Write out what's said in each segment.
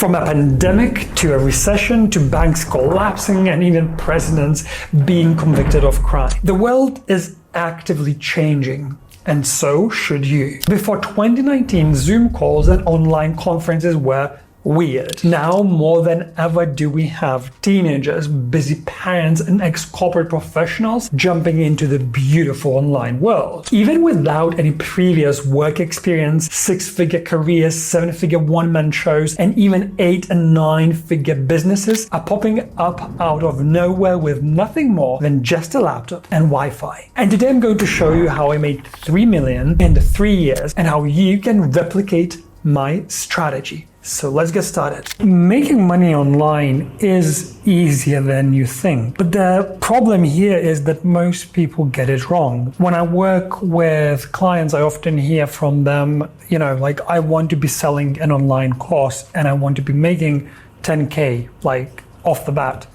From a pandemic to a recession to banks collapsing and even presidents being convicted of crime. The world is actively changing, and so should you. Before 2019, Zoom calls and online conferences were weird. Now more than ever do we have teenagers, busy parents, and ex-corporate professionals jumping into the beautiful online world. Even without any previous work experience, 6-figure careers, 7-figure one-man shows, and even 8- and 9-figure businesses are popping up out of nowhere with nothing more than just a laptop and Wi-Fi. And today I'm going to show you how I made $3 million in 3 years and how you can replicate my strategy. So let's get started. Making money online is easier than you think. But the problem here is that most people get it wrong. When I work with clients, I often hear from them, like, I want to be selling an online course and I want to be making 10K, like, off the bat.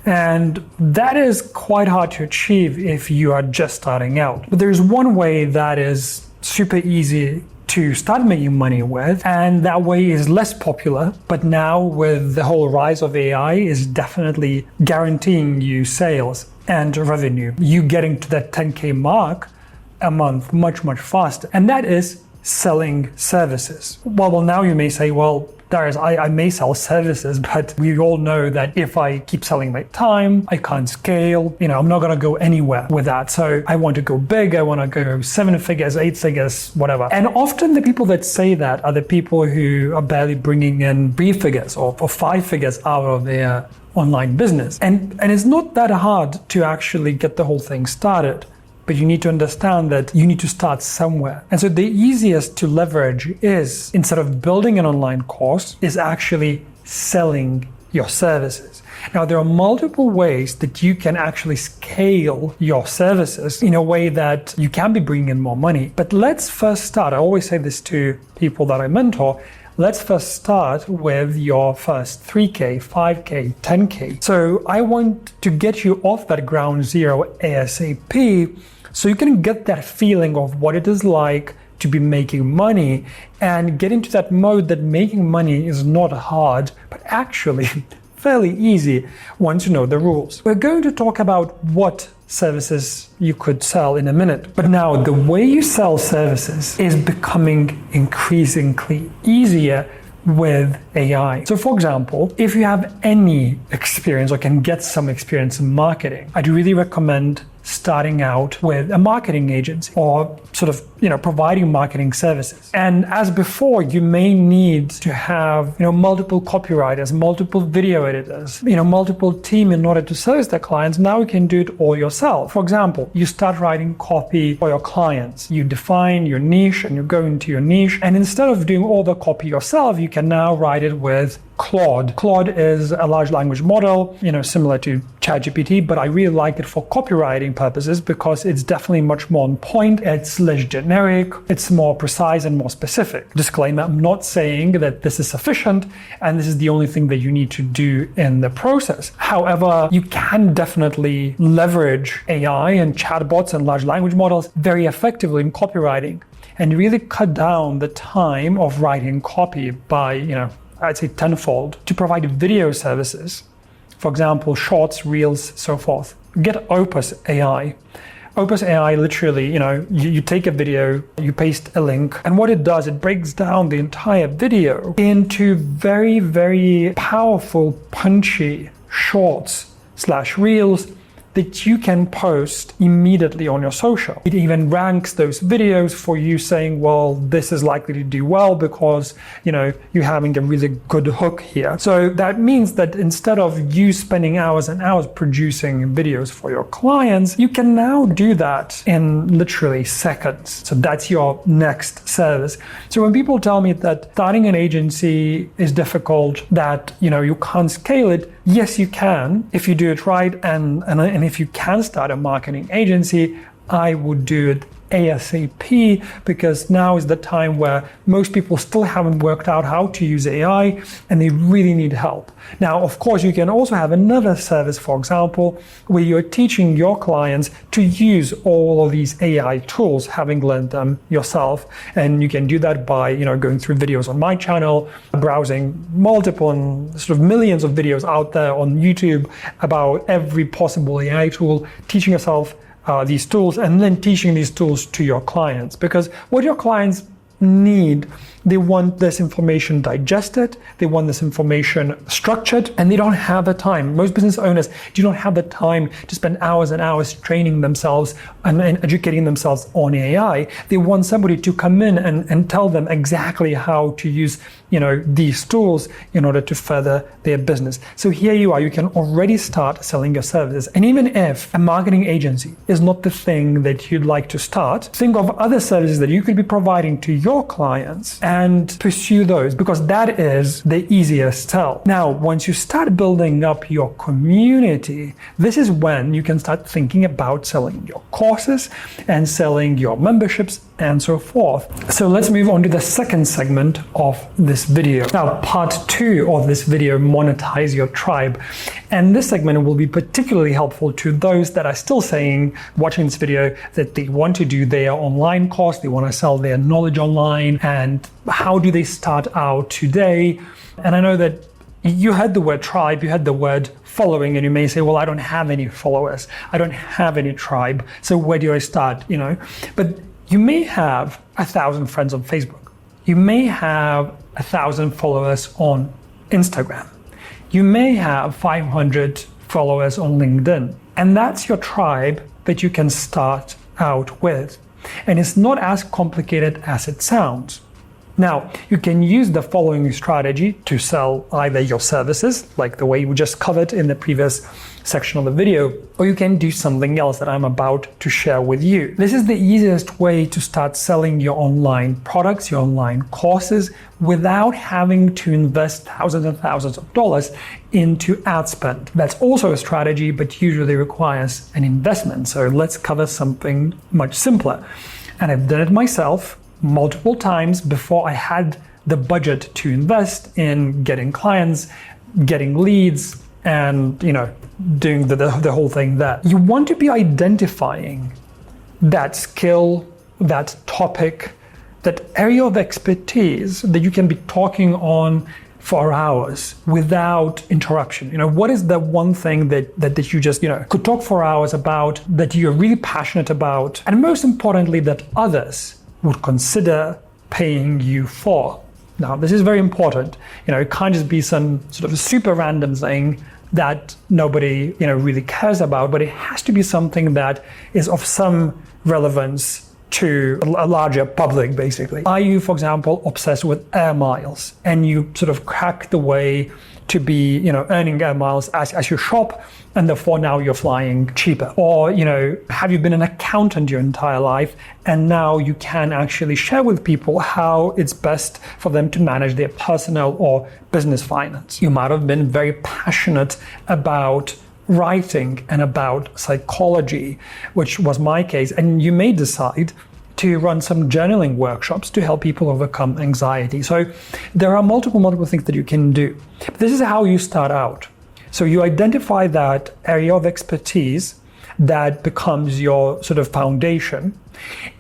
And that is quite hard to achieve if you are just starting out. But there's one way that is super easy to start making money with, and that way is less popular, but now with the whole rise of AI is definitely guaranteeing you sales and revenue. You getting to that 10K mark a month much faster, and that is selling services. Well, now you may say, well, Darius, I may sell services, but we all know that if I keep selling my time, I can't scale. I'm not going to go anywhere with that. So I want to go big. I want to go 7 figures, 8 figures, whatever. And often the people that say that are the people who are barely bringing in 3 figures or 5 figures out of their online business. And it's not that hard to actually get the whole thing started. But you need to understand that you need to start somewhere. And so the easiest to leverage is, instead of building an online course, is actually selling your services. Now, there are multiple ways that you can actually scale your services in a way that you can be bringing in more money. But let's first start. I always say this to people that I mentor. Let's first start with your first 3K, 5K, 10K. So I want to get you off that ground zero ASAP so you can get that feeling of what it is like to be making money and get into that mode that making money is not hard, but actually fairly easy once you know the rules. We're going to talk about what services you could sell in a minute. But now the way you sell services is becoming increasingly easier with AI. So for example, if you have any experience or can get some experience in marketing, I'd really recommend starting out with a marketing agency or sort of, providing marketing services. And as before, you may need to have, multiple copywriters, multiple video editors, multiple team in order to service their clients. Now you can do it all yourself. For example, you start writing copy for your clients. You define your niche and you go into your niche. And instead of doing all the copy yourself, you can now write it with Claude. Claude is a large language model, similar to ChatGPT, but I really like it for copywriting purposes because it's definitely much more on point. It's less generic, it's more precise and more specific. Disclaimer, I'm not saying that this is sufficient and this is the only thing that you need to do in the process. However, you can definitely leverage AI and chatbots and large language models very effectively in copywriting and really cut down the time of writing copy by, I'd say tenfold. To provide video services, for example, shorts, reels, so forth, get Opus AI. Opus AI literally, you take a video, you paste a link, and what it does, it breaks down the entire video into very, very powerful, punchy shorts/reels that you can post immediately on your social. It even ranks those videos for you, saying, well, this is likely to do well because, you're having a really good hook here. So that means that instead of you spending hours and hours producing videos for your clients, you can now do that in literally seconds. So that's your next service. So when people tell me that starting an agency is difficult, that, you can't scale it, yes, you can if you do it right. And if you can start a marketing agency, I would do it ASAP, because now is the time where most people still haven't worked out how to use AI and they really need help. Now, of course, you can also have another service, for example, where you're teaching your clients to use all of these AI tools, having learned them yourself. And you can do that by, going through videos on my channel, browsing multiple and sort of millions of videos out there on YouTube about every possible AI tool, teaching yourself these tools, and then teaching these tools to your clients. Because what your clients need, they want this information digested, they want this information structured, and they don't have the time. Most business owners do not have the time to spend hours and hours training themselves and educating themselves on AI. They want somebody to come in and tell them exactly how to use these tools in order to further their business. So here you are, you can already start selling your services. And even if a marketing agency is not the thing that you'd like to start, think of other services that you could be providing to your clients and pursue those, because that is the easiest sell. Now, once you start building up your community, this is when you can start thinking about selling your courses and selling your memberships and so forth. So let's move on to the second segment of this video. Now, part 2 of this video, monetize your tribe. And this segment will be particularly helpful to those that are still saying, watching this video, that they want to do their online course, they want to sell their knowledge online, and how do they start out today? And I know that you heard the word tribe, you heard the word following, and you may say, well, I don't have any followers, I don't have any tribe, so where do I start? But you may have 1,000 friends on Facebook. You may have 1,000 followers on Instagram. You may have 500 followers on LinkedIn. And that's your tribe that you can start out with. And it's not as complicated as it sounds. Now, you can use the following strategy to sell either your services, like the way we just covered in the previous section of the video, or you can do something else that I'm about to share with you. This is the easiest way to start selling your online products, your online courses, without having to invest thousands and thousands of dollars into ad spend. That's also a strategy, but usually requires an investment. So let's cover something much simpler. And I've done it myself multiple times before I had the budget to invest in getting clients, getting leads, and doing the whole thing there. You want to be identifying that skill, that topic, that area of expertise that you can be talking on for hours without interruption. What is the one thing that you just could talk for hours about, that you're really passionate about, and most importantly, that others would consider paying you for. Now, this is very important. It can't just be some sort of super random thing that nobody really cares about, but it has to be something that is of some relevance to a larger public, basically. Are you, for example, obsessed with air miles, and you sort of crack the way to be earning air miles as you shop, and therefore now you're flying cheaper? Or have you been an accountant your entire life, and now you can actually share with people how it's best for them to manage their personal or business finance? You might have been very passionate about writing and about psychology, which was my case, and you may decide to run some journaling workshops to help people overcome anxiety. So there are multiple things that you can do. But this is how you start out. So you identify that area of expertise that becomes your sort of foundation,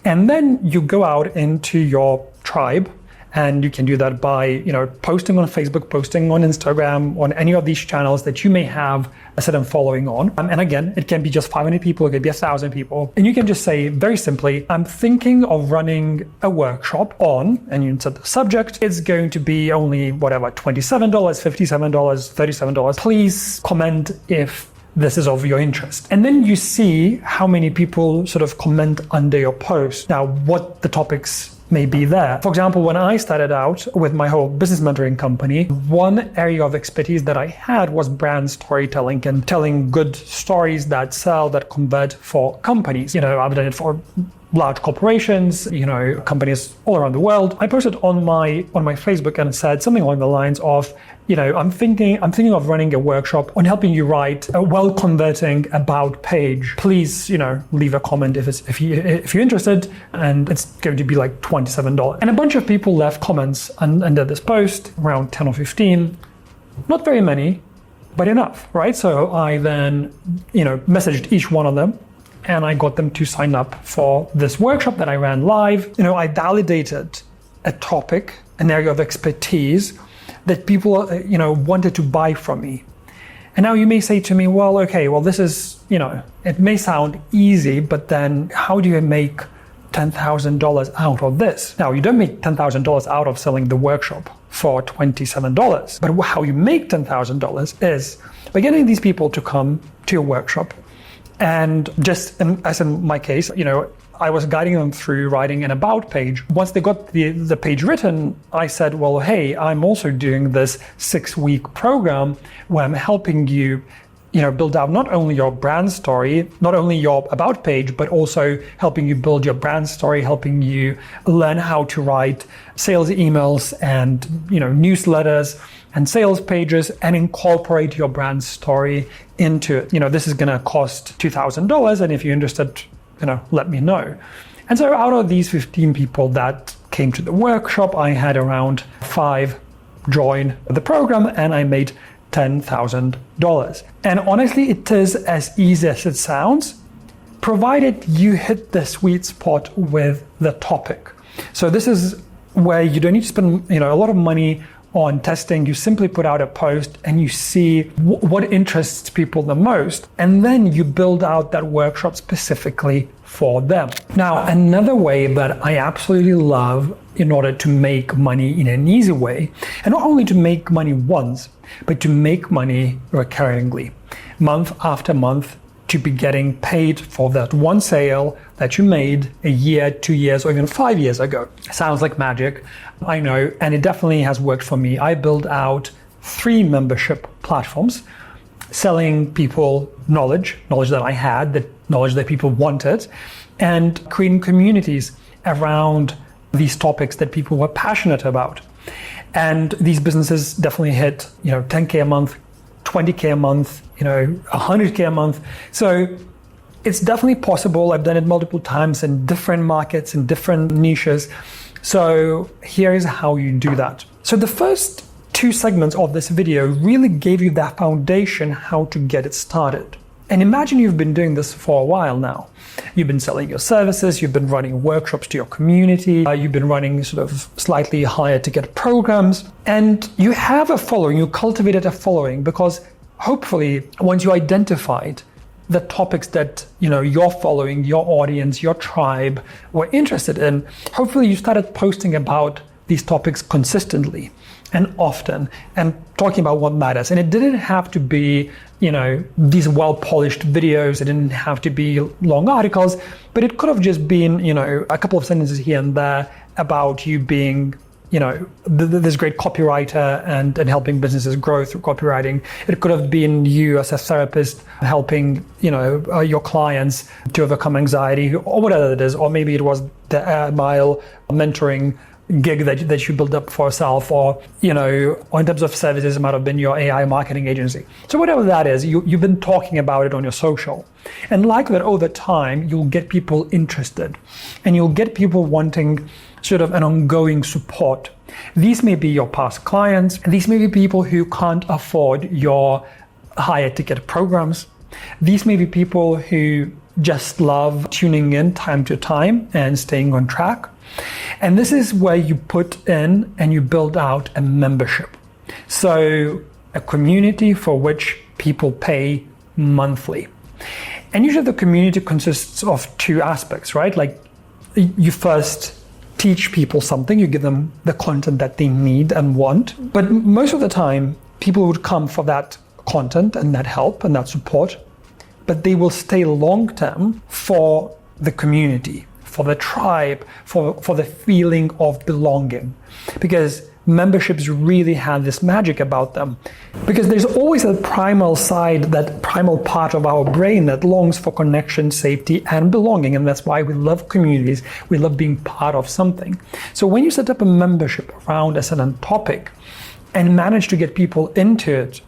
and then you go out into your tribe. And you can do that by, posting on Facebook, posting on Instagram, on any of these channels that you may have a certain following on. And again, it can be just 500 people, it could be 1,000 people. And you can just say very simply, I'm thinking of running a workshop on, and you insert the subject. It's going to be only whatever, $27, $57, $37. Please comment if this is of your interest. And then you see how many people sort of comment under your post. Now, what the topics may be there. For example, when I started out with my whole business mentoring company, one area of expertise that I had was brand storytelling and telling good stories that sell, that convert for companies. I've done it for large corporations, companies all around the world. I posted on my Facebook and said something along the lines of, I'm thinking of running a workshop on helping you write a well-converting about page. Please, leave a comment if you're interested, and it's going to be like $27. And a bunch of people left comments under this post, around 10 or 15. Not very many, but enough, right? So I then, messaged each one of them, and I got them to sign up for this workshop that I ran live. I validated a topic, an area of expertise that people, wanted to buy from me. And now you may say to me, this is, it may sound easy, but then how do you make $10,000 out of this? Now, you don't make $10,000 out of selling the workshop for $27. But how you make $10,000 is by getting these people to come to your workshop. And just as in my case, I was guiding them through writing an about page. Once they got the page written, I said, well, hey, I'm also doing this 6-week program where I'm helping you, build out not only your brand story, not only your about page, but also helping you build your brand story, helping you learn how to write sales emails and, newsletters and sales pages and incorporate your brand story into it. This is going to cost $2,000. And if you're interested, let me know. And so out of these 15 people that came to the workshop, I had around 5 join the program, and I made $10,000. And honestly, it is as easy as it sounds, provided you hit the sweet spot with the topic. So this is where you don't need to spend, a lot of money on testing. You simply put out a post and you see what interests people the most, and then you build out that workshop specifically for them. Now, another way that I absolutely love in order to make money in an easy way, and not only to make money once, but to make money recurringly, month after month, to be getting paid for that one sale that you made a year, 2 years, or even 5 years ago. Sounds like magic, I know, and it definitely has worked for me. I built out 3 membership platforms, selling people knowledge that I had, the knowledge that people wanted, and creating communities around these topics that people were passionate about. And these businesses definitely hit, $10K a month, $20K a month, $100K a month. So it's definitely possible. I've done it multiple times in different markets, in different niches. So here is how you do that. So the first 2 segments of this video really gave you that foundation how to get it started. And imagine you've been doing this for a while now. You've been selling your services, you've been running workshops to your community, you've been running sort of slightly higher ticket programs, and you have a following, you cultivated a following, because hopefully once you identified the topics that your following, your audience, your tribe were interested in, hopefully you started posting about these topics consistently and often and talking about what matters. And it didn't have to be, these well-polished videos. It didn't have to be long articles, but it could have just been, a couple of sentences here and there about you being, this great copywriter and helping businesses grow through copywriting. It could have been you as a therapist helping, your clients to overcome anxiety or whatever it is. Or maybe it was the mile mentoring gig that you built up for yourself, or in terms of services, it might have been your AI marketing agency. So whatever that is, you've been talking about it on your social. And like that over time, you'll get people interested and you'll get people wanting sort of an ongoing support. These may be your past clients, and these may be people who can't afford your higher ticket programs. These may be people who just love tuning in time to time and staying on track. And this is where you put in and you build out a membership. So a community for which people pay monthly. And usually the community consists of 2 aspects, right? Like you first teach people something, you give them the content that they need and want. But most of the time, people would come for that content and that help and that support, but they will stay long-term for the community, for the tribe, for the feeling of belonging. Because memberships really have this magic about them, because there's always a primal side, that primal part of our brain that longs for connection, safety, and belonging. And that's why we love communities. We love being part of something. So when you set up a membership around a certain topic and manage to get people into it,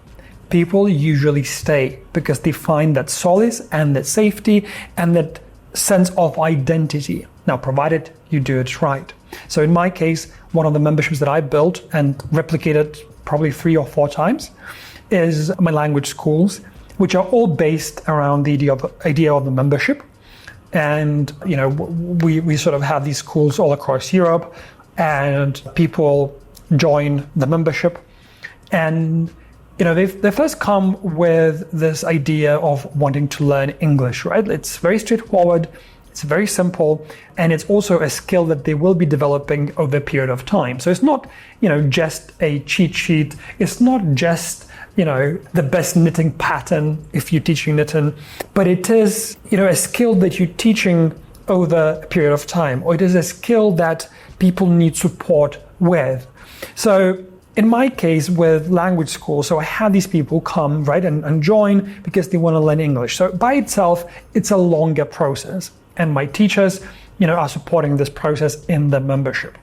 people usually stay because they find that solace and that safety and that sense of identity. Now, provided you do it right. So in my case, one of the memberships that I built and replicated probably 3 or 4 times is my language schools, which are all based around the idea of the membership. And we sort of have these schools all across Europe, and people join the membership, and they first come with this idea of wanting to learn English, right? It's very straightforward. It's very simple, and it's also a skill that they will be developing over a period of time. So it's not, just a cheat sheet. It's not just, the best knitting pattern if you're teaching knitting, but it is, a skill that you're teaching over a period of time, or it is a skill that people need support with. So in my case with language school, so I had these people come, right, and join because they want to learn English. So by itself, it's a longer process. And my teachers, are supporting this process in the membership,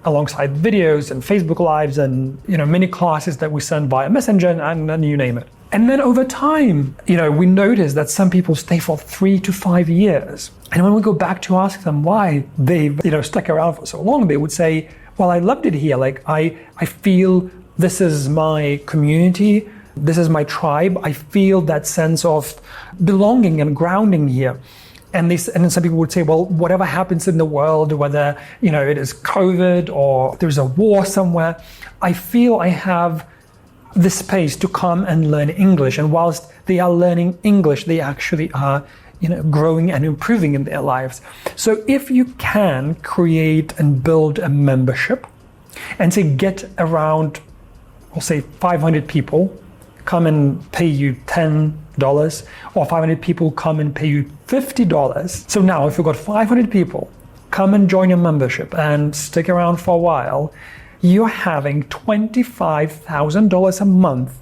alongside videos and Facebook Lives and, mini classes that we send via Messenger and you name it. And then over time, we notice that some people stay for 3 to 5 years. And when we go back to ask them why they've, stuck around for so long, they would say, well, I loved it here. Like, I feel this is my community. This is my tribe. I feel that sense of belonging and grounding here. And then some people would say, well, whatever happens in the world, whether, it is COVID or there's a war somewhere, I feel I have the space to come and learn English. And whilst they are learning English, they actually are, growing and improving in their lives. So if you can create and build a membership and say, get around, we'll say 500 people, come and pay you $10, or 500 people come and pay you $50. So now if you've got 500 people come and join your membership and stick around for a while, you're having $25,000 a month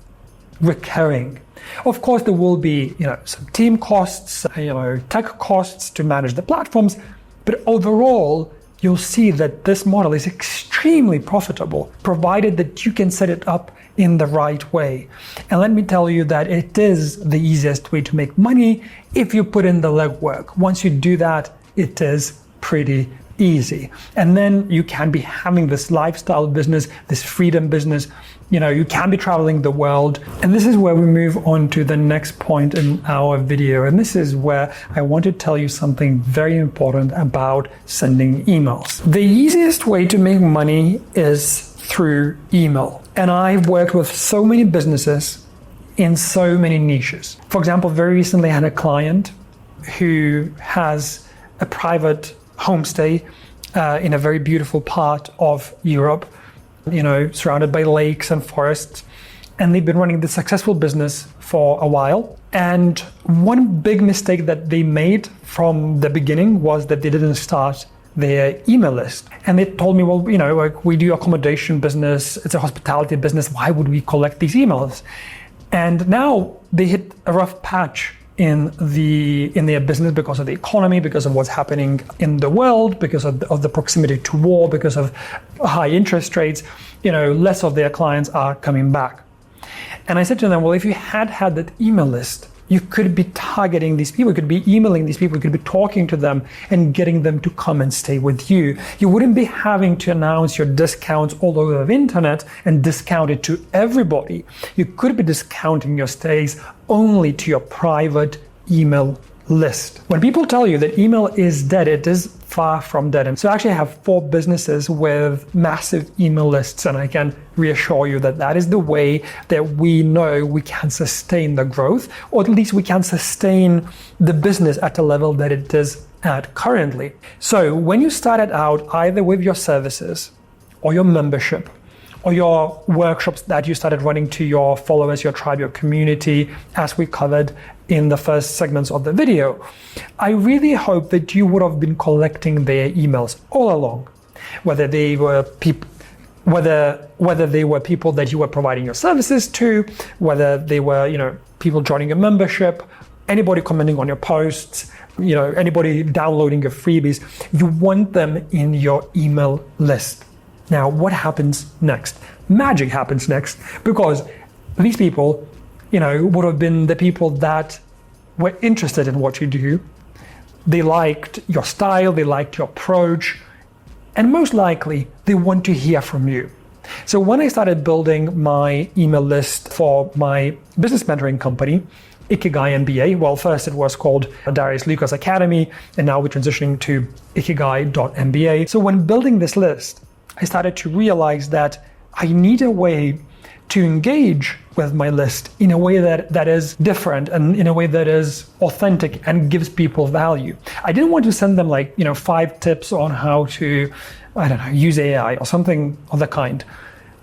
recurring. Of course, there will be, some team costs, tech costs to manage the platforms, but overall, you'll see that this model is extremely profitable, provided that you can set it up in the right way. And let me tell you that it is the easiest way to make money if you put in the legwork. Once you do that, it is pretty easy. And then you can be having this lifestyle business, this freedom business. You can be traveling the world. And this is where we move on to the next point in our video. And this is where I want to tell you something very important about sending emails. The easiest way to make money is through email. And I've worked with so many businesses in so many niches. For example, very recently I had a client who has a private homestay in a very beautiful part of Europe, surrounded by lakes and forests. And they've been running this successful business for a while. And one big mistake that they made from the beginning was that they didn't start their email list. And they told me, well, we do accommodation business, it's a hospitality business, why would we collect these emails? And now they hit a rough patch in their business because of the economy, because of what's happening in the world, because of the proximity to war, because of high interest rates. Less of their clients are coming back. And I said to them, well, if you had that email list, you could be targeting these people, you could be emailing these people, you could be talking to them and getting them to come and stay with you. You wouldn't be having to announce your discounts all over the internet and discount it to everybody. You could be discounting your stays only to your private email list. When people tell you that email is dead, it is far from dead. And so I actually have 4 businesses with massive email lists, and I can reassure you that that is the way that we know we can sustain the growth, or at least we can sustain the business at a level that it is at currently. So when you started out either with your services or your membership or your workshops that you started running to your followers, your tribe, your community, as we covered in the first segments of the video, I really hope that you would have been collecting their emails all along, whether they were whether they were people that you were providing your services to, whether they were, people joining your membership, anybody commenting on your posts, anybody downloading your freebies, you want them in your email list. Now, what happens next? Magic happens next, because these people, would have been the people that were interested in what you do. They liked your style, they liked your approach, and most likely they want to hear from you. So when I started building my email list for my business mentoring company, Ikigai MBA, well, first it was called Darius Lucas Academy, and now we're transitioning to ikigai.mba. So when building this list, I started to realize that I need a way to engage with my list in a way that is different and in a way that is authentic and gives people value. I didn't want to send them 5 tips on how to, use AI or something of the kind.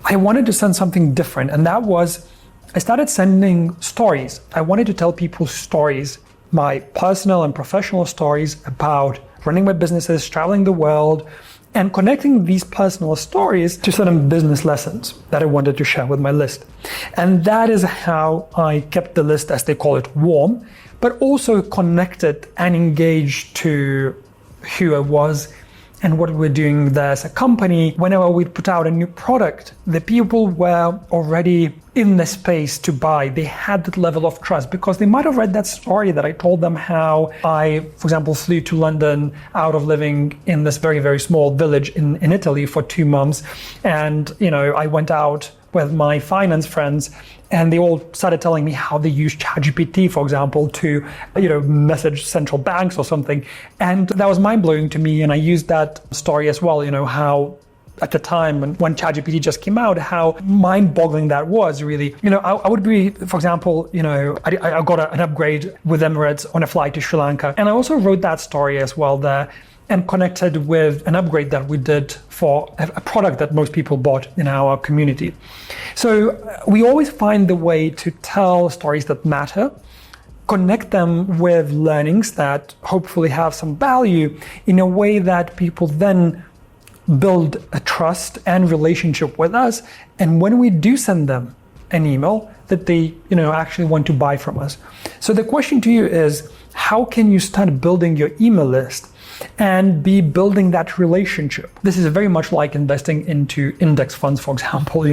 I wanted to send something different, and that was, I started sending stories. I wanted to tell people stories, my personal and professional stories about running my businesses, traveling the world, and connecting these personal stories to certain business lessons that I wanted to share with my list. And that is how I kept the list, as they call it, warm, but also connected and engaged to who I was and what we're doing there as a company. Whenever we put out a new product, the people were already in the space to buy. They had that level of trust because they might have read that story that I told them, how I, for example, flew to London out of living in this very, very small village in Italy for 2 months. And, I went out with my finance friends, and they all started telling me how they use ChatGPT, for example, to, message central banks or something. And that was mind-blowing to me. And I used that story as well, how at the time when ChatGPT just came out, how mind-boggling that was, really. I would be, for example, I got an upgrade with Emirates on a flight to Sri Lanka. And I also wrote that story as well there, and connected with an upgrade that we did for a product that most people bought in our community. So we always find the way to tell stories that matter, connect them with learnings that hopefully have some value in a way that people then build a trust and relationship with us. And when we do send them an email, that they, actually want to buy from us. So the question to you is, how can you start building your email list and be building that relationship? This is very much like investing into index funds, for example,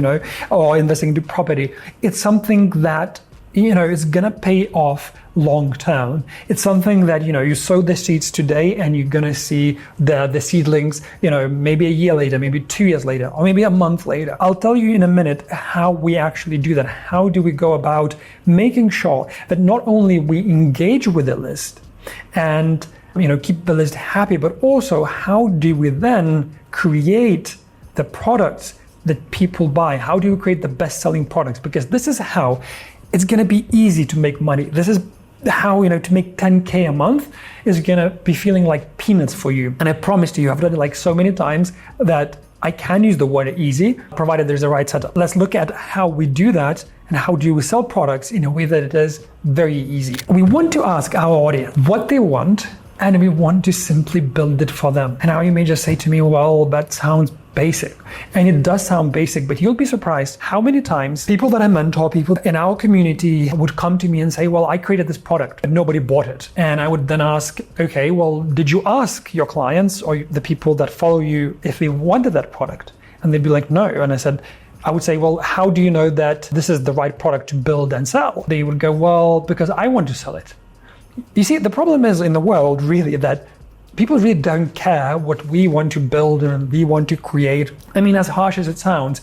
or investing into property. It's something that, is gonna pay off long term. It's something that, you sow the seeds today and you're gonna see the seedlings, maybe a year later, maybe 2 years later, or maybe a month later. I'll tell you in a minute how we actually do that. How do we go about making sure that not only we engage with the list and keep the list happy, but also how do we then create the products that people buy? How do you create the best-selling products? Because this is how it's going to be easy to make money. This is how, to make 10K a month is going to be feeling like peanuts for you. And I promise to you, I've done it so many times that I can use the word easy, provided there's a right setup. Let's look at how we do that and how do we sell products in a way that it is very easy. We want to ask our audience what they want, and we want to simply build it for them. And now you may just say to me, well, that sounds basic. And it does sound basic, but you'll be surprised how many times people that I mentor, people in our community would come to me and say, well, I created this product, but nobody bought it. And I would then ask, okay, well, did you ask your clients or the people that follow you if they wanted that product? And they'd be like, no. And I would say, well, how do you know that this is the right product to build and sell? They would go, well, because I want to sell it. You see, the problem is in the world really that people really don't care what we want to build and we want to create. I mean, as harsh as it sounds,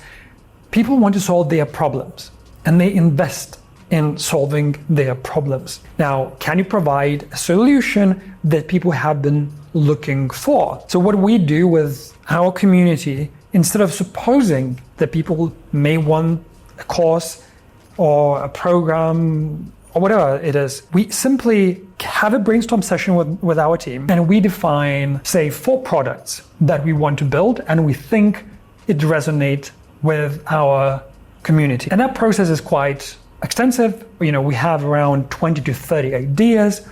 people want to solve their problems and they invest in solving their problems. Now, can you provide a solution that people have been looking for? So what we do with our community, instead of supposing that people may want a course or a program or whatever it is, we simply have a brainstorm session with our team and we define, say, 4 products that we want to build and we think it resonates with our community. And that process is quite extensive. We have around 20 to 30 ideas.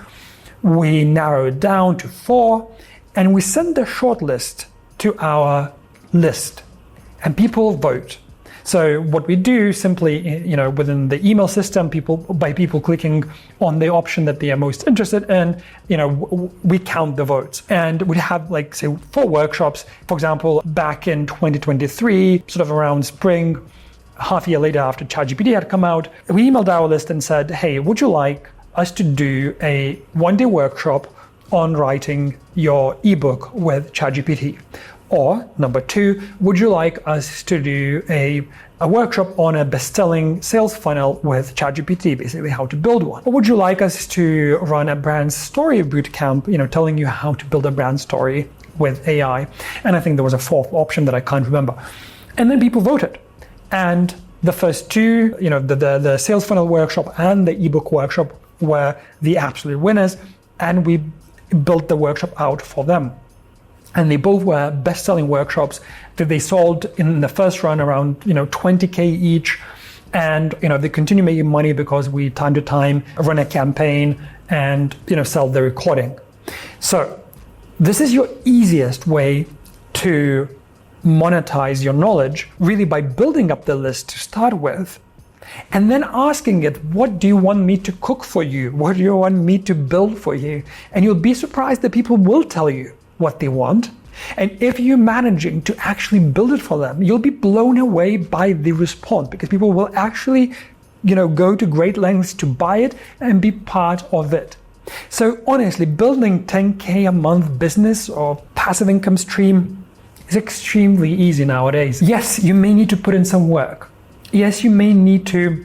We narrow it down to 4 and we send the short list to our list. and people vote. So what we do simply, within the email system, by people clicking on the option that they are most interested in, we count the votes. And we have, like, say, 4 workshops. For example, back in 2023, sort of around spring, half a year later after ChatGPT had come out, we emailed our list and said, hey, would you like us to do a one-day workshop on writing your ebook with ChatGPT? Or number 2, would you like us to do a workshop on a best-selling sales funnel with ChatGPT, basically how to build one? Or would you like us to run a brand story bootcamp, telling you how to build a brand story with AI? And I think there was a 4th option that I can't remember. And then people voted. And the first 2, the sales funnel workshop and the ebook workshop were the absolute winners, and we built the workshop out for them. And they both were best-selling workshops that they sold in the first run around, $20K each. And, they continue making money because we time to time run a campaign and, sell the recording. So this is your easiest way to monetize your knowledge, really, by building up the list to start with, and then asking it, what do you want me to cook for you? What do you want me to build for you? And you'll be surprised that people will tell you what they want. And if you're managing to actually build it for them, you'll be blown away by the response, because people will actually, go to great lengths to buy it and be part of it. So honestly, building 10K a month business or passive income stream is extremely easy nowadays. Yes, you may need to put in some work. Yes, you may need to,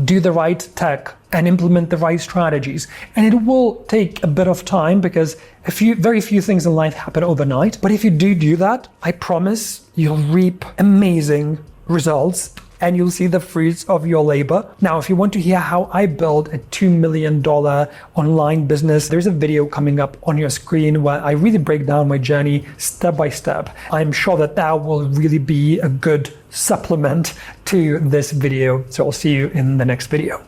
do the right tech and implement the right strategies. And it will take a bit of time, because very few things in life happen overnight. But if you do that, I promise you'll reap amazing results and you'll see the fruits of your labor. Now, if you want to hear how I built a $2 million online business, there's a video coming up on your screen where I really break down my journey step by step. I'm sure that will really be a good supplement to this video. So I'll see you in the next video.